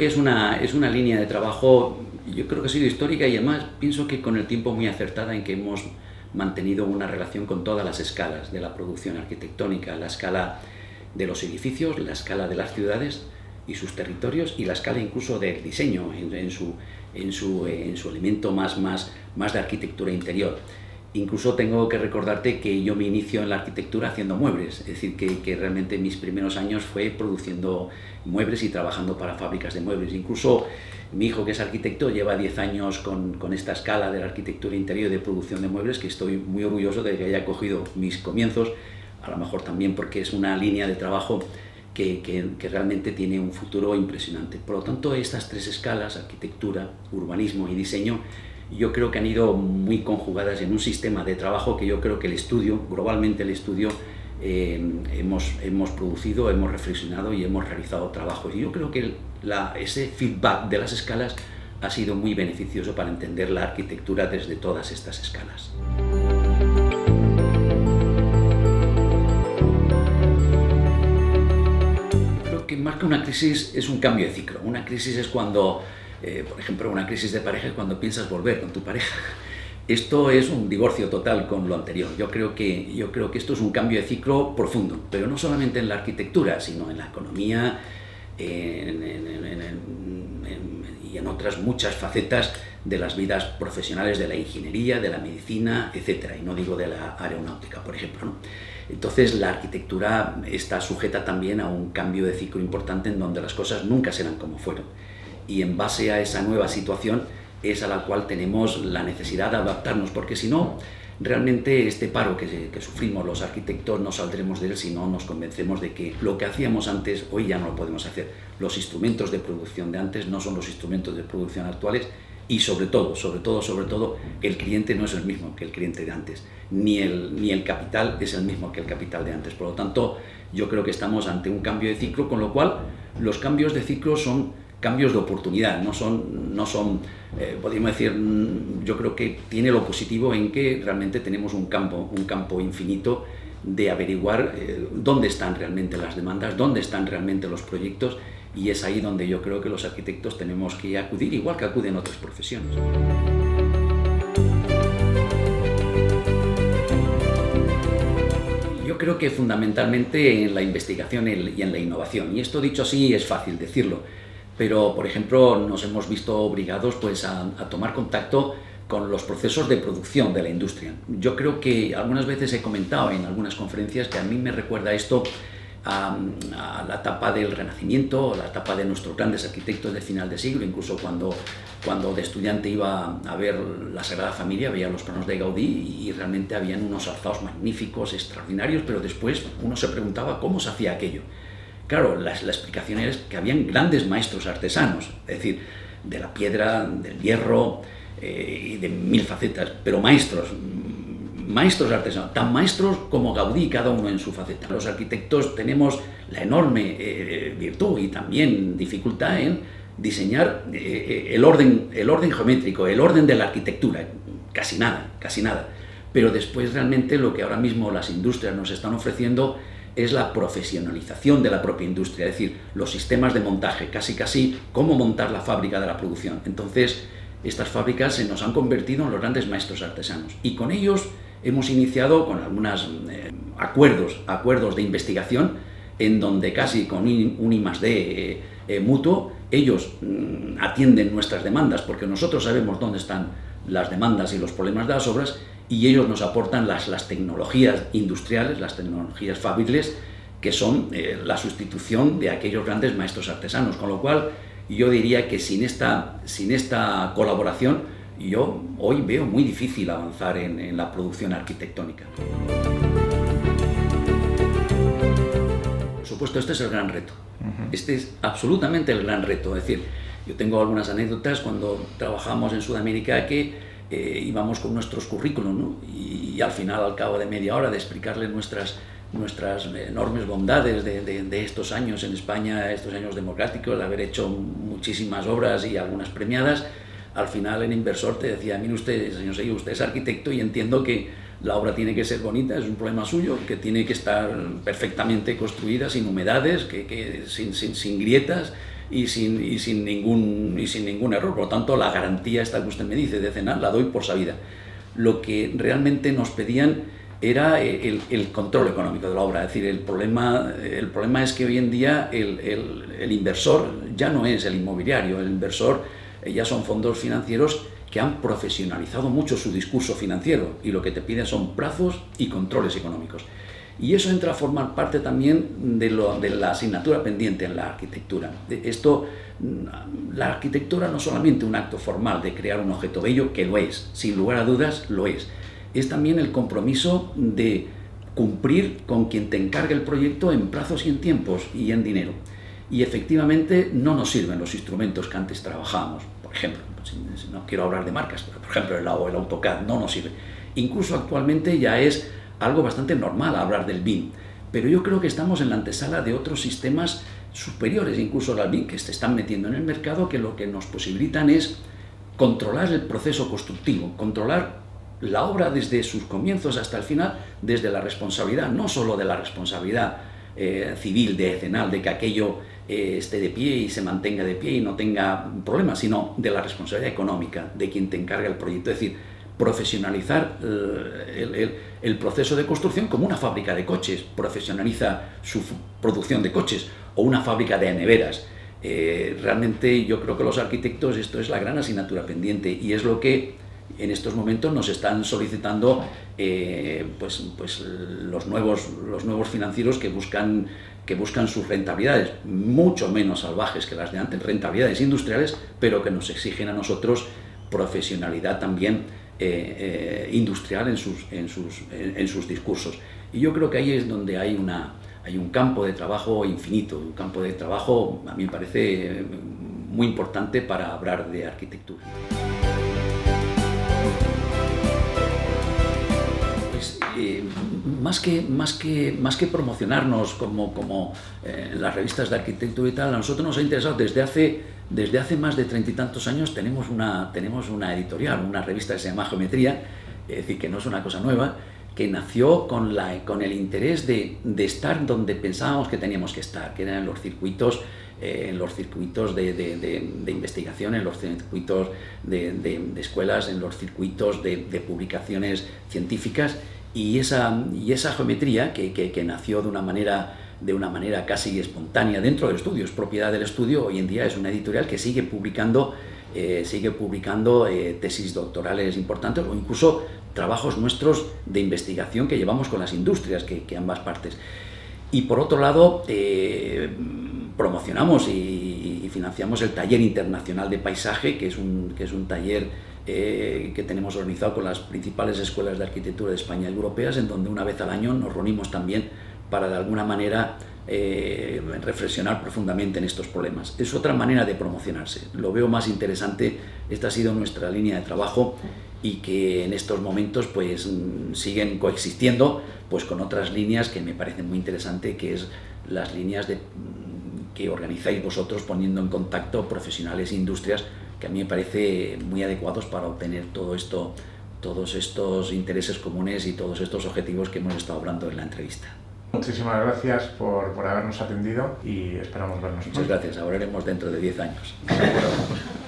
que es una línea de trabajo, yo creo que ha sido histórica y además pienso que con el tiempo muy acertada, en que hemos mantenido una relación con todas las escalas de la producción arquitectónica, la escala de los edificios, la escala de las ciudades y sus territorios, y la escala incluso del diseño en su elemento más de arquitectura interior. Incluso tengo que recordarte que yo me inicio en la arquitectura haciendo muebles, es decir, que realmente mis primeros años fue produciendo muebles y trabajando para fábricas de muebles. Incluso mi hijo, que es arquitecto, lleva 10 años con esta escala de la arquitectura interior y de producción de muebles, que estoy muy orgulloso de que haya cogido mis comienzos, a lo mejor también porque es una línea de trabajo que realmente tiene un futuro impresionante. Por lo tanto, estas tres escalas, arquitectura, urbanismo y diseño, yo creo que han ido muy conjugadas en un sistema de trabajo que yo creo que el estudio, globalmente el estudio, hemos producido, hemos reflexionado y hemos realizado trabajos. Y yo creo que ese feedback de las escalas ha sido muy beneficioso para entender la arquitectura desde todas estas escalas. Creo que más que una crisis es un cambio de ciclo. Una crisis es cuando, por ejemplo, una crisis de pareja es cuando piensas volver con tu pareja. Esto es un divorcio total con lo anterior. Yo creo que esto es un cambio de ciclo profundo, pero no solamente en la arquitectura, sino en la economía y en otras muchas facetas de las vidas profesionales, de la ingeniería, de la medicina, etc. Y no digo de la aeronáutica, por ejemplo, ¿no? Entonces la arquitectura está sujeta también a un cambio de ciclo importante en donde las cosas nunca serán como fueron. Y en base a esa nueva situación es a la cual tenemos la necesidad de adaptarnos, porque si no, realmente este paro que sufrimos los arquitectos no saldremos de él si no nos convencemos de que lo que hacíamos antes hoy ya no lo podemos hacer. Los instrumentos de producción de antes no son los instrumentos de producción actuales, y sobre todo, el cliente no es el mismo que el cliente de antes, ni el capital es el mismo que el capital de antes. Por lo tanto, yo creo que estamos ante un cambio de ciclo, con lo cual los cambios de ciclo son cambios de oportunidad, no son podríamos decir, yo creo que tiene lo positivo en que realmente tenemos un campo infinito de averiguar dónde están realmente las demandas, dónde están realmente los proyectos, y es ahí donde yo creo que los arquitectos tenemos que acudir, igual que acuden otras profesiones. Yo creo que fundamentalmente en la investigación y en la innovación, y esto dicho así es fácil decirlo, pero por ejemplo nos hemos visto obligados pues a tomar contacto con los procesos de producción de la industria. Yo creo que algunas veces he comentado en algunas conferencias que a mí me recuerda esto a la etapa del Renacimiento, la etapa de nuestros grandes arquitectos del final de siglo. Incluso cuando de estudiante iba a ver la Sagrada Familia, veía los planos de Gaudí y realmente habían unos alzados magníficos, extraordinarios, pero después uno se preguntaba cómo se hacía aquello. Claro, la explicación es que habían grandes maestros artesanos, es decir, de la piedra, del hierro y de mil facetas, pero maestros artesanos, tan maestros como Gaudí, cada uno en su faceta. Los arquitectos tenemos la enorme virtud y también dificultad en diseñar el orden geométrico, el orden de la arquitectura, casi nada. Pero después realmente lo que ahora mismo las industrias nos están ofreciendo es la profesionalización de la propia industria, es decir, los sistemas de montaje, casi cómo montar la fábrica de la producción. Entonces, estas fábricas se nos han convertido en los grandes maestros artesanos, y con ellos hemos iniciado con algunos acuerdos de investigación, en donde casi con un I+D mutuo, ellos atienden nuestras demandas, porque nosotros sabemos dónde están las demandas y los problemas de las obras, y ellos nos aportan las tecnologías industriales, las tecnologías fabriles, que son la sustitución de aquellos grandes maestros artesanos. Con lo cual, yo diría que sin esta colaboración, yo hoy veo muy difícil avanzar en la producción arquitectónica. Por supuesto, este es el gran reto. Este es absolutamente el gran reto. Es decir, yo tengo algunas anécdotas cuando trabajamos en Sudamérica que íbamos con nuestros currículums, ¿no? Y al final, al cabo de media hora de explicarles nuestras enormes bondades de estos años en España, estos años democráticos, de haber hecho muchísimas obras y algunas premiadas, al final el inversor te decía: mire usted, señor Seguí, usted es arquitecto y entiendo que la obra tiene que ser bonita, es un problema suyo, que tiene que estar perfectamente construida, sin humedades, sin grietas, y sin ningún error. Por lo tanto, la garantía esta que usted me dice de cenar la doy por sabida. Lo que realmente nos pedían era el control económico de la obra. Es decir, el problema es que hoy en día el inversor ya no es el inmobiliario, el inversor ya son fondos financieros que han profesionalizado mucho su discurso financiero y lo que te piden son plazos y controles económicos. Y eso entra a formar parte también de la asignatura pendiente en la arquitectura. La arquitectura no es solamente un acto formal de crear un objeto bello, que lo es, sin lugar a dudas lo es también el compromiso de cumplir con quien te encargue el proyecto en plazos y en tiempos y en dinero. Y efectivamente no nos sirven los instrumentos que antes trabajábamos. Por ejemplo, no quiero hablar de marcas, pero por ejemplo el AutoCAD no nos sirve. Incluso actualmente ya es algo bastante normal hablar del BIM, pero yo creo que estamos en la antesala de otros sistemas superiores, incluso al BIM, que se están metiendo en el mercado, que lo que nos posibilitan es controlar el proceso constructivo, controlar la obra desde sus comienzos hasta el final, desde la responsabilidad, no solo de la responsabilidad civil, decenal, de que aquello esté de pie y se mantenga de pie y no tenga problemas, sino de la responsabilidad económica de quien te encarga el proyecto. Es decir, profesionalizar el proceso de construcción como una fábrica de coches profesionaliza su producción de coches, o una fábrica de neveras. Realmente yo creo que los arquitectos esto es la gran asignatura pendiente y es lo que en estos momentos nos están solicitando los nuevos financieros que buscan sus rentabilidades, mucho menos salvajes que las de antes, rentabilidades industriales, pero que nos exigen a nosotros profesionalidad también industrial en sus discursos. Y yo creo que ahí es donde hay un campo de trabajo infinito, un campo de trabajo, a mí me parece muy importante para hablar de arquitectura. Más que promocionarnos como las revistas de arquitectura y tal, a nosotros nos ha interesado desde hace más de 30 y tantos años. Tenemos una editorial, una revista que se llama Geometría, es decir, que no es una cosa nueva, que nació con el interés de estar donde pensábamos que teníamos que estar, que eran en los circuitos de investigación, en los circuitos de escuelas, en los circuitos de publicaciones científicas. Y esa geometría que nació de una manera casi espontánea dentro del estudio, es propiedad del estudio, hoy en día es una editorial que sigue publicando tesis doctorales importantes o incluso trabajos nuestros de investigación que llevamos con las industrias, que ambas partes. Y por otro lado, promocionamos y financiamos el Taller Internacional de Paisaje, que es un taller que tenemos organizado con las principales escuelas de arquitectura de España y europeas, en donde una vez al año nos reunimos también para de alguna manera reflexionar profundamente en estos problemas. Es otra manera de promocionarse, lo veo más interesante. Esta ha sido nuestra línea de trabajo y que en estos momentos pues siguen coexistiendo pues con otras líneas que me parecen muy interesantes, que es las líneas que organizáis vosotros poniendo en contacto profesionales e industrias, que a mí me parece muy adecuados para obtener todos estos intereses comunes y todos estos objetivos que hemos estado hablando en la entrevista. Muchísimas gracias por habernos atendido y esperamos vernos. Muchas gracias, ahora haremos dentro de 10 años. Seguro.